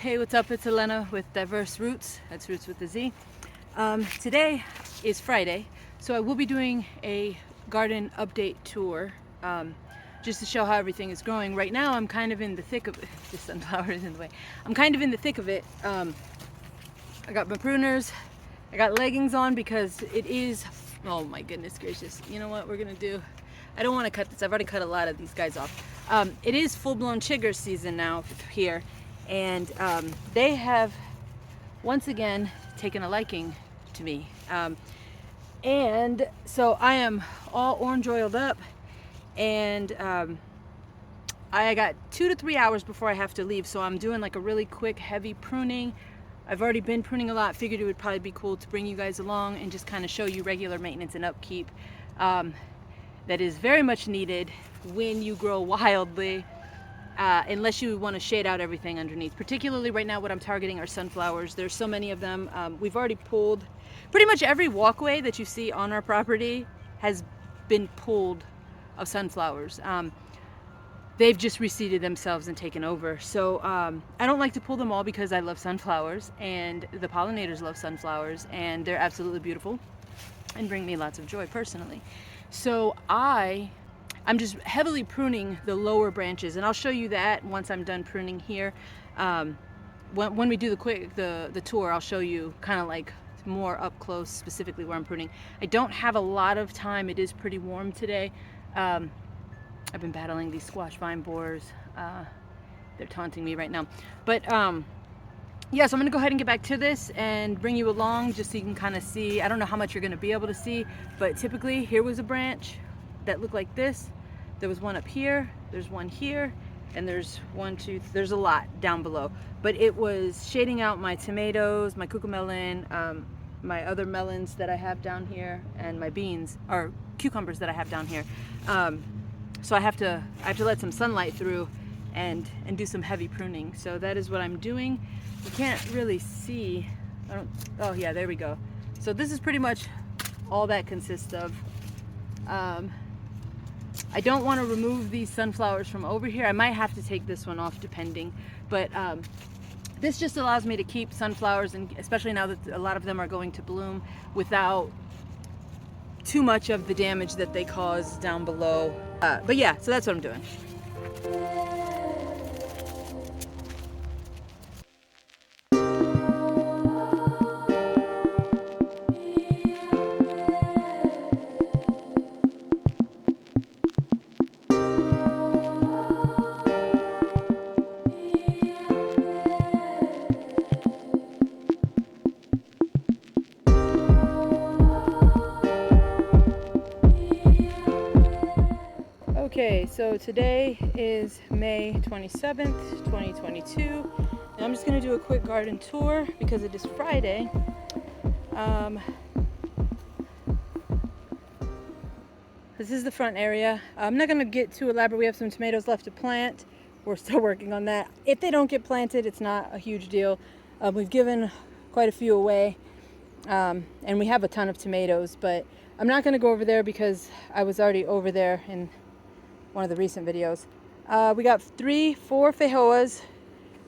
Hey, what's up? It's Elena with Diverse Roots. That's Roots with a Z. Today is Friday, so I will be doing a garden update tour just to show how everything is growing. Right now, I'm kind of in the thick of it. The sunflower is in the way. I'm kind of in the thick of it. I got my pruners. I got leggings on because it is, oh my goodness gracious. You know what we're gonna do? I don't want to cut this. I've already cut a lot of these guys off. It is full-blown chigger season now here, and they have once again taken a liking to me. And so I am all orange oiled up, and I got 2 to 3 hours before I have to leave, so I'm doing like a really quick, heavy pruning. I've already been pruning a lot. Figured it would probably be cool to bring you guys along and just kind of show you regular maintenance and upkeep. That is very much needed when you grow wildly, unless you want to shade out everything underneath. Particularly right now, what I'm targeting are sunflowers. There's so many of them. We've already pulled pretty much every walkway that you see on our property has been pulled of sunflowers. They've just reseeded themselves and taken over. So I don't like to pull them all because I love sunflowers and the pollinators love sunflowers, and they're absolutely beautiful and bring me lots of joy personally. So I'm just heavily pruning the lower branches, and I'll show you that once I'm done pruning here. When we do the tour, I'll show you kind of like more up close, specifically where I'm pruning. I don't have a lot of time. It is pretty warm today. I've been battling these squash vine borers. They're taunting me right now. But yeah, so I'm gonna go ahead and get back to this and bring you along just so you can kind of see. I don't know how much you're gonna be able to see, but typically here was a branch that looked like this. There was one up here, there's one here, and there's there's a lot down below. But it was shading out my tomatoes, my cucamelon, my other melons that I have down here, and my beans, or cucumbers that I have down here. So I have to let some sunlight through and do some heavy pruning. So that is what I'm doing. You can't really see. Oh yeah, there we go. So this is pretty much all that consists of. I don't want to remove these sunflowers from over here. I might have to take this one off depending, but this just allows me to keep sunflowers, and especially now that a lot of them are going to bloom, without too much of the damage that they cause down below. But yeah, so that's what I'm doing. Okay, so today is May 27th, 2022. And I'm just going to do a quick garden tour because it is Friday. This is the front area. I'm not going to get too elaborate. We have some tomatoes left to plant. We're still working on that. If they don't get planted, it's not a huge deal. We've given quite a few away, and we have a ton of tomatoes, but I'm not going to go over there because I was already over there in one of the recent videos. We got 4 feijoas.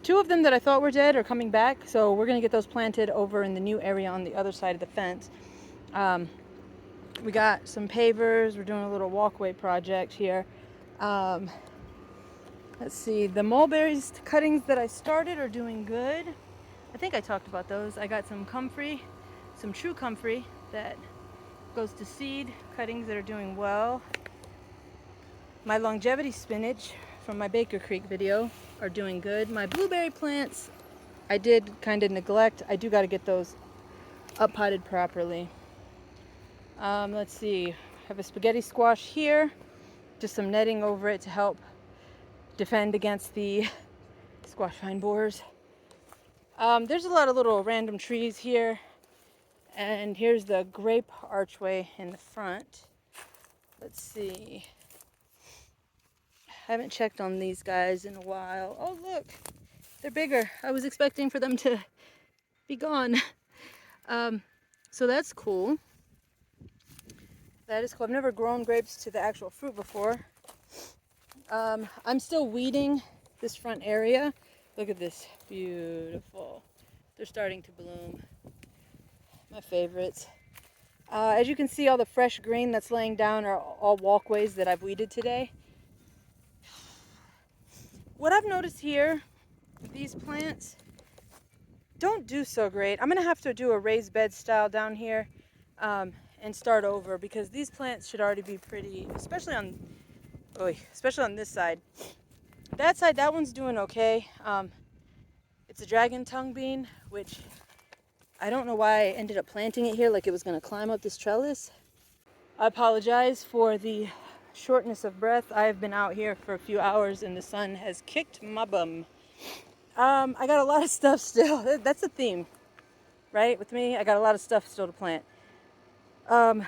2 of them that I thought were dead are coming back, so we're gonna get those planted over in the new area on the other side of the fence. We got some pavers. We're doing a little walkway project here. Let's see, the mulberries cuttings that I started are doing good. I think I talked about those. I got some comfrey, some true comfrey that goes to seed cuttings that are doing well. My longevity spinach from my Baker Creek video are doing good. My blueberry plants, I did kind of neglect. I do got to get those up potted properly. Let's see, I have a spaghetti squash here. Just some netting over it to help defend against the squash vine borers. There's a lot of little random trees here. And here's the grape archway in the front. Let's see. I haven't checked on these guys in a while. Oh, look, they're bigger. I was expecting for them to be gone. So that's cool. That is cool. I've never grown grapes to the actual fruit before. I'm still weeding this front area Look at this, beautiful. They're starting to bloom. My favorites. As you can see, all the fresh green that's laying down are all walkways that I've weeded today. What I've noticed here, these plants don't do so great. I'm gonna have to do a raised bed style down here and start over, because these plants should already be pretty, especially on this side. That side, that one's doing okay. It's a dragon tongue bean, which I don't know why I ended up planting it here like it was gonna climb up this trellis. I apologize for the shortness of breath. I have been out here for a few hours and the sun has kicked my bum. I got a lot of stuff still. That's a theme, right? With me, I got a lot of stuff still to plant. I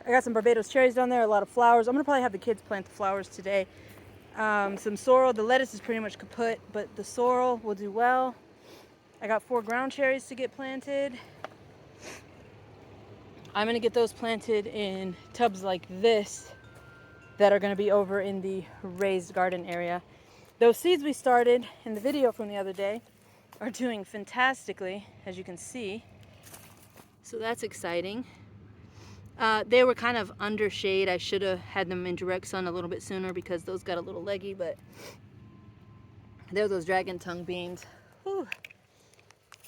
got some Barbados cherries down there, a lot of flowers. I'm gonna probably have the kids plant the flowers today. Some sorrel. The lettuce is pretty much kaput, but the sorrel will do well. I got 4 ground cherries to get planted. I'm gonna get those planted in tubs like this that are gonna be over in the raised garden area. Those seeds we started in the video from the other day are doing fantastically, as you can see. So that's exciting. They were kind of under shade. I should have had them in direct sun a little bit sooner because those got a little leggy, but they're those dragon tongue beans. Whew.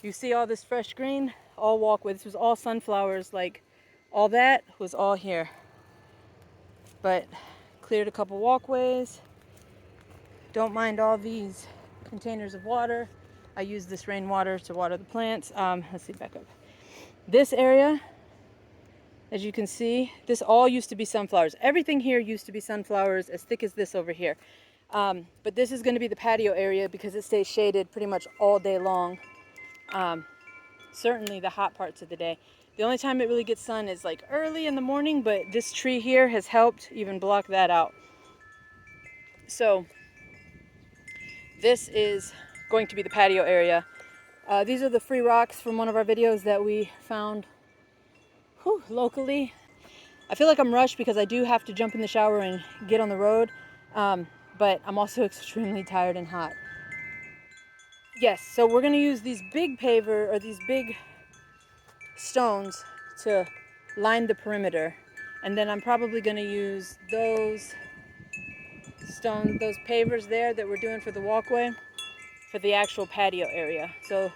You see all this fresh green? All walkway. This was all sunflowers. Like, all that was all here. But cleared a couple walkways. Don't mind all these containers of water. I use this rainwater to water the plants. Let's see, back up. This area, as you can see, this all used to be sunflowers. Everything here used to be sunflowers, as thick as this over here. But this is going to be the patio area because it stays shaded pretty much all day long. Certainly the hot parts of the day. The only time it really gets sun is like early in the morning, but this tree here has helped even block that out. So this is going to be the patio area. These are the free rocks from one of our videos that we found locally. I feel like I'm rushed because I do have to jump in the shower and get on the road, but I'm also extremely tired and hot. Yes, so we're going to use these big paver, or these big stones, to line the perimeter. And then I'm probably going to use those stones, those pavers there that we're doing for the walkway, for the actual patio area. So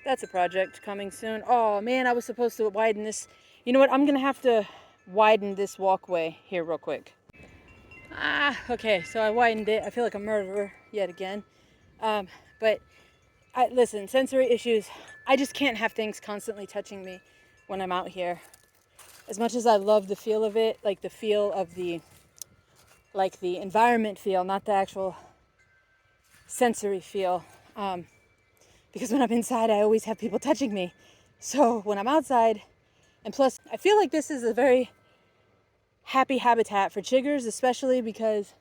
that's a project coming soon. Oh man, I was supposed to widen this. You know what? I'm going to have to widen this walkway here real quick. Okay, so I widened it. I feel like a murderer yet again. But listen, sensory issues. I just can't have things constantly touching me when I'm out here. As much as I love the feel of it, like the feel of the environment feel, not the actual sensory feel. Because when I'm inside, I always have people touching me. So when I'm outside, and plus, I feel like this is a very happy habitat for chiggers, especially because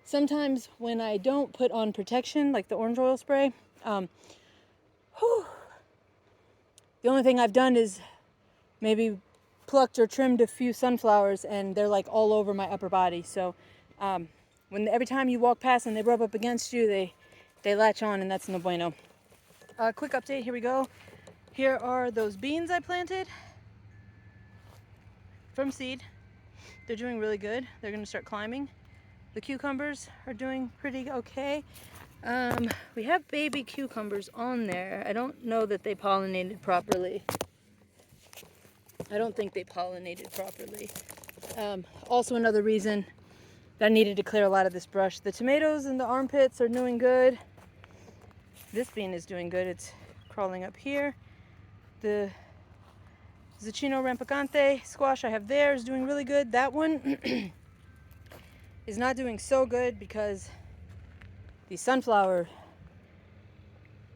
sometimes when I don't put on protection, like the orange oil spray, the only thing I've done is maybe plucked or trimmed a few sunflowers, and they're like all over my upper body. So every time you walk past and they rub up against you, they latch on, and that's no bueno. Quick update, here we go. Here are those beans I planted from seed. They're doing really good. They're going to start climbing. The cucumbers are doing pretty okay. We have baby cucumbers on there. I don't know that they pollinated properly. I don't think they pollinated properly. Also another reason that I needed to clear a lot of this brush. The tomatoes and the armpits are doing good. This bean is doing good. It's crawling up here. The Zucchino rampicante squash I have there is doing really good. That one is not doing so good because the sunflower,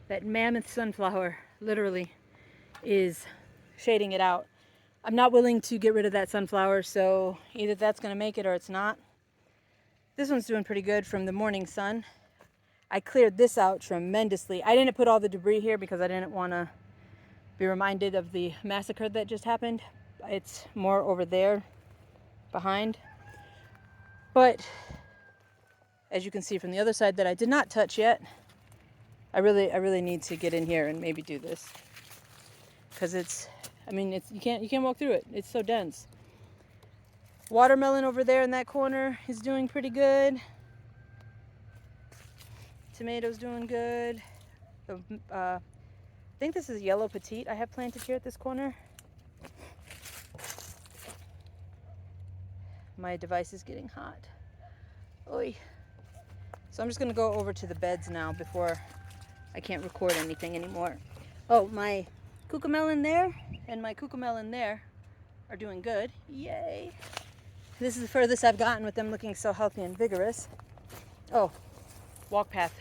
that mammoth sunflower, literally is shading it out. I'm not willing to get rid of that sunflower, so either that's going to make it or it's not. This one's doing pretty good from the morning sun. I cleared this out tremendously. I didn't put all the debris here because I didn't want to be reminded of the massacre that just happened. It's more over there behind. But as you can see from the other side that I did not touch yet, I really need to get in here and maybe do this. Because you can't walk through it. It's so dense. Watermelon over there in that corner is doing pretty good. Tomatoes doing good. I think this is yellow petite I have planted here at this corner. My device is getting hot. Oy. So I'm just gonna go over to the beds now before I can't record anything anymore. Oh, my cucamelon there and my cucamelon there are doing good. Yay. This is the furthest I've gotten with them looking so healthy and vigorous. Oh, walk path.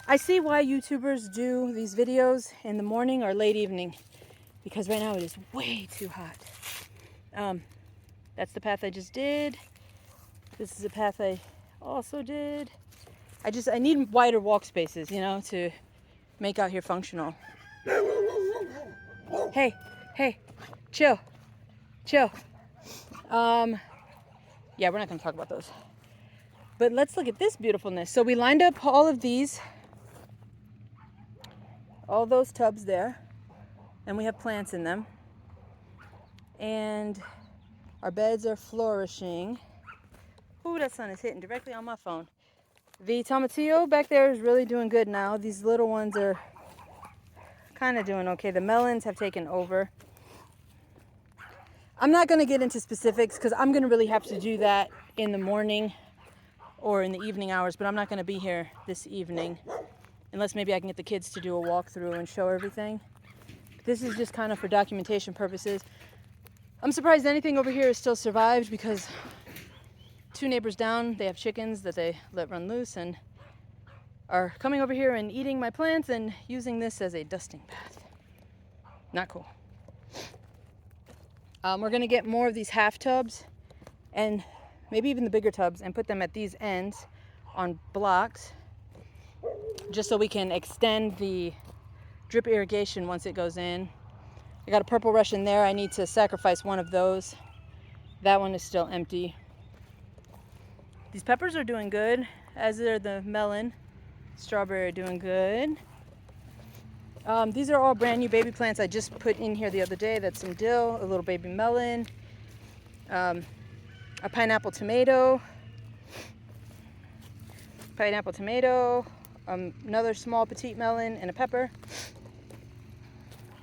I see why YouTubers do these videos in the morning or late evening, because right now it is way too hot. That's the path I just did. This is a path I also did. I need wider walk spaces, you know, to make out here functional. Hey, chill. Yeah, we're not gonna talk about those. But let's look at this beautifulness. So we lined up all of these, all those tubs there, and we have plants in them. And our beds are flourishing. Ooh, that sun is hitting directly on my phone. The tomatillo back there is really doing good now. These little ones are kind of doing okay. The melons have taken over. I'm not going to get into specifics because I'm going to really have to do that in the morning or in the evening hours, but I'm not going to be here this evening unless maybe I can get the kids to do a walkthrough and show everything. This is just kind of for documentation purposes. I'm surprised anything over here is still survived because 2 neighbors down, they have chickens that they let run loose and are coming over here and eating my plants and using this as a dusting bath. Not cool. We're going to get more of these half tubs and maybe even the bigger tubs and put them at these ends on blocks just so we can extend the drip irrigation once it goes in. I got a purple Russian there. I need to sacrifice one of those. That one is still empty. These peppers are doing good, as are the melon. Strawberry are doing good. These are all brand new baby plants I just put in here the other day. That's some dill, a little baby melon, a pineapple tomato, another small petite melon, and a pepper.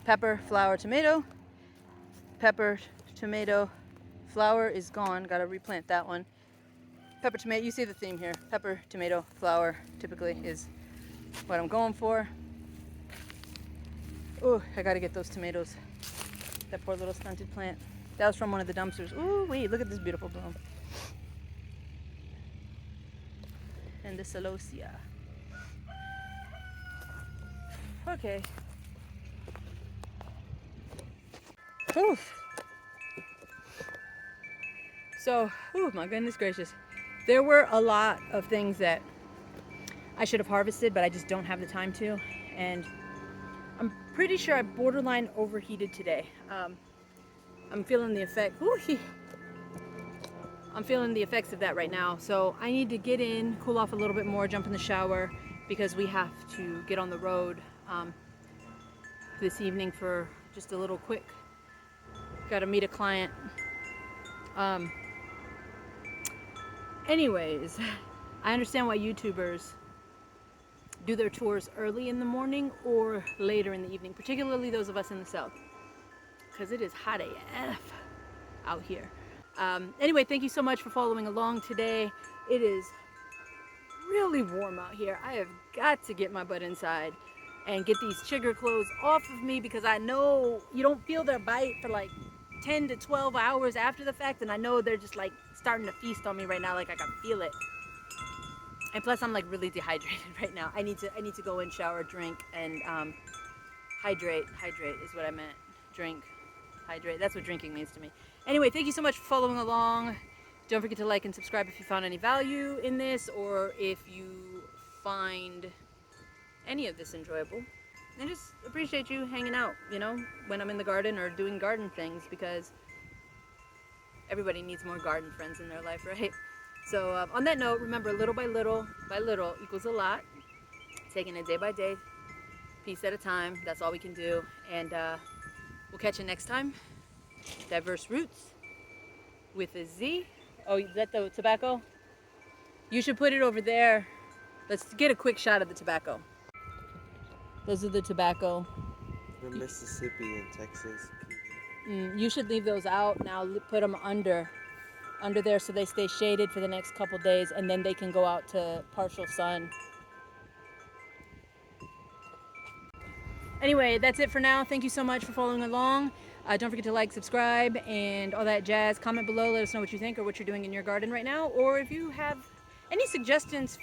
Pepper, flower, tomato. Pepper, tomato, flower is gone. Gotta replant that one. Pepper, tomato, you see the theme here. Pepper, tomato, flower typically is what I'm going for. Ooh, I gotta get those tomatoes. That poor little stunted plant. That was from one of the dumpsters. Ooh, wait, look at this beautiful bloom. And the celosia. Okay. Oof. So, oh my goodness gracious. There were a lot of things that I should have harvested, but I just don't have the time to. And I'm pretty sure I borderline overheated today. I'm feeling the effect. I'm feeling the effects of that right now. So I need to get in, cool off a little bit more, jump in the shower, because we have to get on the road this evening for just a little quick. Got to meet a client. Anyways, I understand why YouTubers do their tours early in the morning or later in the evening, particularly those of us in the South, because it is hot AF out here. Anyway, thank you so much for following along today. It is really warm out here. I have got to get my butt inside and get these chigger clothes off of me, because I know you don't feel their bite for like 10 to 12 hours after the fact, and I know they're just like starting to feast on me right now. Like I can feel it. And plus I'm like really dehydrated right now. I need to go in, shower, drink, and hydrate is what I meant. Drink, hydrate, that's what drinking means to me. Anyway, thank you so much for following along. Don't forget to like and subscribe if you found any value in this, or if you find any of this enjoyable. I just appreciate you hanging out, you know, when I'm in the garden or doing garden things, because everybody needs more garden friends in their life, right? So on that note, remember, little by little equals a lot. Taking it day by day, piece at a time. That's all we can do. And we'll catch you next time. Diverse Roots with a Z. Oh, is that the tobacco? You should put it over there. Let's get a quick shot of the tobacco. Those are the tobacco. The Mississippi and Texas. You should leave those out now. Put them under there so they stay shaded for the next couple days, and then they can go out to partial sun. Anyway, that's it for now. Thank you so much for following along. Don't forget to like, subscribe, and all that jazz. Comment below. Let us know what you think or what you're doing in your garden right now, or if you have any suggestions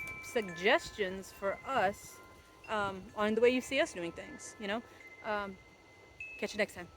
for us on the way you see us doing things. Catch you next time.